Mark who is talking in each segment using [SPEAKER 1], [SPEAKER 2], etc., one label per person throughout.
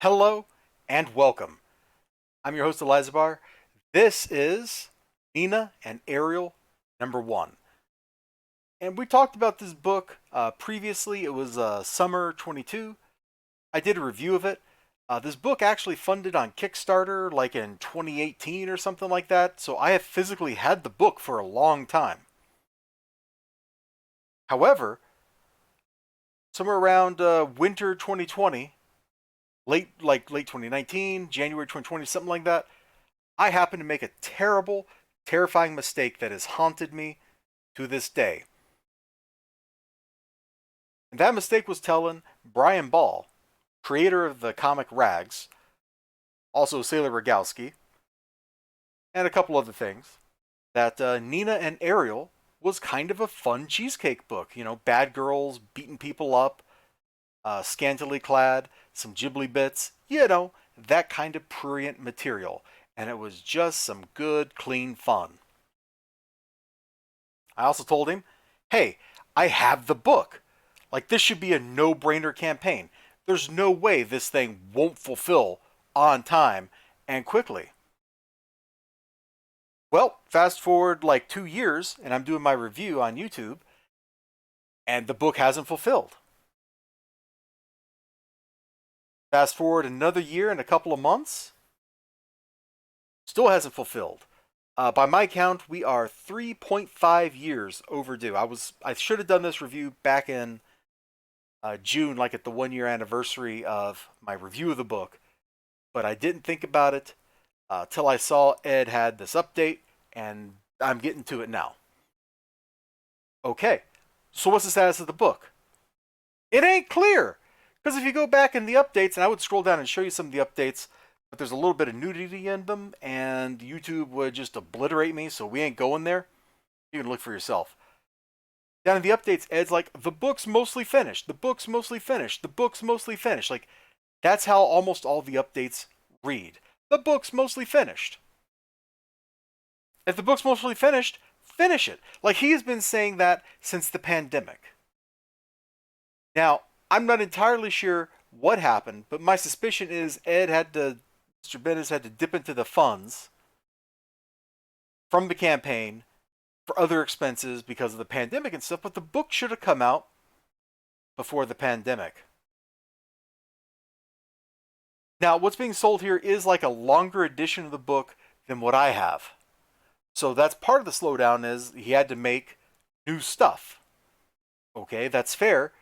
[SPEAKER 1] Hello and welcome. I'm your host Elizibar. This is Nina and Ariel #1. And we talked about this book previously. It was summer 22. I did a review of it. This book actually funded on Kickstarter like in 2018 or something like that. So I have physically had the book for a long time. However, somewhere around winter 2020, late 2019, January 2020, something like that, I happened to make a terrible, terrifying mistake that has haunted me to this day. And that mistake was telling Brian Ball, creator of the comic Rags, also Sailor Rogowski, and a couple other things, that Nina and Ariel was kind of a fun cheesecake book. You know, bad girls beating people up, scantily clad, some Ghibli bits, that kind of prurient material. And it was just some good, clean fun. I also told him, hey, I have the book. Like, this should be a no brainer campaign. There's no way this thing won't fulfill on time and quickly. Well, fast forward like 2 years, and I'm doing my review on YouTube, and the book hasn't fulfilled. Fast forward another year and a couple of months, still hasn't fulfilled. By my count, we are 3.5 years overdue. I should have done this review back in June, like at the 1 year anniversary of my review of the book, but I didn't think about it till I saw Ed had this update, and I'm getting to it now. Okay, so what's the status of the book? It ain't clear, because if you go back in the updates, and I would scroll down and show you some of the updates, but there's a little bit of nudity in them, and YouTube would just obliterate me, so we ain't going there. You can look for yourself. Down in the updates, Ed's like, the book's mostly finished, the book's mostly finished, the book's mostly finished. Like, that's how almost all the updates read. The book's mostly finished. If the book's mostly finished, finish it. Like, he has been saying that since the pandemic. Now, I'm not entirely sure what happened, but my suspicion is Mr. Bendis had to dip into the funds from the campaign for other expenses because of the pandemic and stuff, but the book should have come out before the pandemic. Now, what's being sold here is like a longer edition of the book than what I have. So that's part of the slowdown is he had to make new stuff. Okay, that's fair.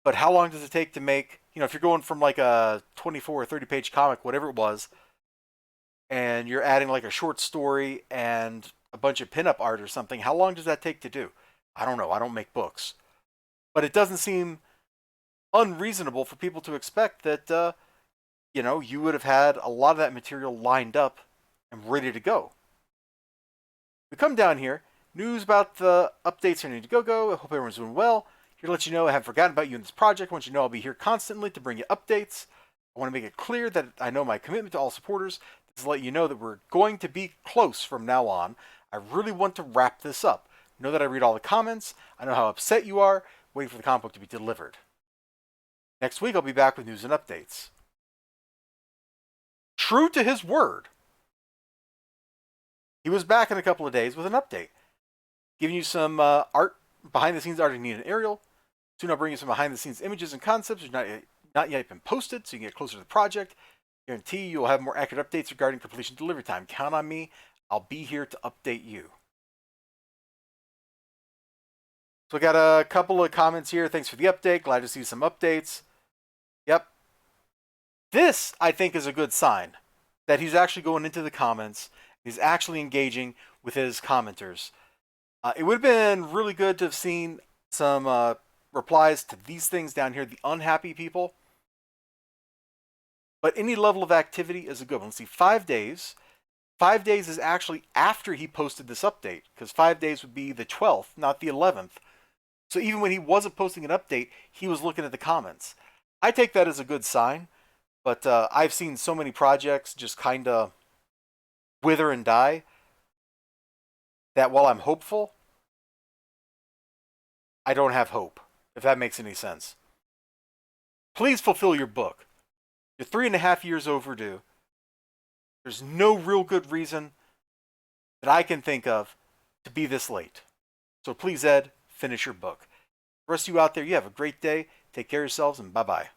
[SPEAKER 1] But how long does it take to make, if you're going from like a 24 or 30 page comic, whatever it was, and you're adding like a short story and a bunch of pinup art or something, how long does that take to do? I don't know. I don't make books. But it doesn't seem unreasonable for people to expect that, you would have had a lot of that material lined up and ready to go. We come down here, news about the updates are need to go. I hope everyone's doing well. Here to let you know I haven't forgotten about you in this project. I want you to know I'll be here constantly to bring you updates. I want to make it clear that I know my commitment to all supporters is to let you know that we're going to be close from now on. I really want to wrap this up. Know that I read all the comments. I know how upset you are, waiting for the comic book to be delivered. Next week, I'll be back with news and updates. True to his word, he was back in a couple of days with an update, giving you some art, behind-the-scenes art of Nina and Ariel. Soon I'll bring you some behind-the-scenes images and concepts which have not yet been posted, so you can get closer to the project. Guarantee you will have more accurate updates regarding completion delivery time. Count on me. I'll be here to update you. So I got a couple of comments here. Thanks for the update. Glad to see some updates. Yep. This, I think, is a good sign that he's actually going into the comments. He's actually engaging with his commenters. It would have been really good to have seen some replies to these things down here, the unhappy people. But any level of activity is a good one. Let's see, 5 days. 5 days is actually after he posted this update, because 5 days would be the 12th, not the 11th. So even when he wasn't posting an update, he was looking at the comments. I take that as a good sign, but I've seen so many projects just kind of wither and die that while I'm hopeful, I don't have hope, if that makes any sense. Please fulfill your book. You're 3.5 years overdue. There's no real good reason that I can think of to be this late. So please, Ed, finish your book. The rest of you out there, you have a great day. Take care of yourselves, and bye-bye.